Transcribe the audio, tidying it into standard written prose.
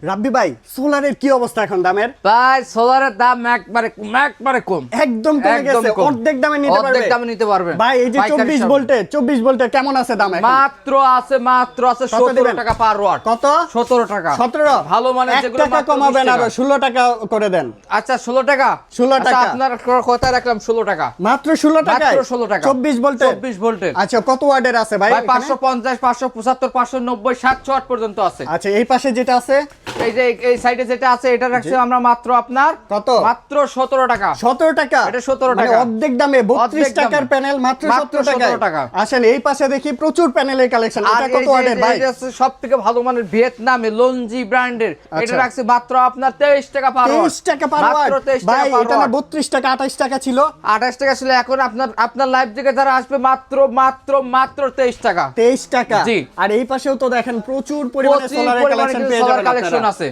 রাব্বি ভাই সোলারের কি অবস্থা এখন দামের? ভাই সোলারের দাম একবারে কম, একদম কমে গেছে, অর্ধেক দামে নিতে পারবে। অর্ধেক দামে নিতে পারবে ভাই এই যে 24 ভোল্টে কেমন আছে দাম এখন? মাত্র আছে 17 টাকা পার ওয়াট। কত? 17 টাকা। 17 ভালো মানে যেগুলো টাকা কমাবেন আরো 16 টাকা করে দেন। আচ্ছা 16 টাকা, 16 টাকা আপনার কথা রাখলাম 16 টাকা, মাত্র 16 টাকা, মাত্র 16 টাকা 24 ভোল্টে। 24 ভোল্টে। আচ্ছা কত ওয়াটের আছে ভাই? ভাই 550 575 590 700 ওয়াট পর্যন্ত আছে। আচ্ছা এই পাশে যেটা আছে, এই যে এই সাইডে যেটা আছে এটা রাখছি আমরা মাত্র আপনার কত? মাত্র 17 টাকা। 17 টাকা, এটা 17 মানে টাকা, অর্ধেক দামে 32 টাকার প্যানেল মাত্র 17 টাকা। আসেন এই পাশে দেখি প্রচুর প্যানেলের কালেকশন। এটা কত ওয়াটের ভাই? এটা সবথেকে ভালো মানের ভিয়েতনামে লঞ্জি ব্র্যান্ডের, এটা রাখছি মাত্র আপনার 23 টাকা পার ওয়াট। 23 টাকা পার ওয়াট ভাই, এটা না 32 টাকা 28 টাকা ছিল। 28 টাকা ছিল, এখন আপনার লাইভ থেকে যারা আসবে মাত্র 23 টাকা। 23 টাকা। জি। আর এই পাশেও তো দেখেন প্রচুর পরিমাণে সোলারের কালেকশন পেয়ে যাবেন কালেকশন আপনারা। আছে।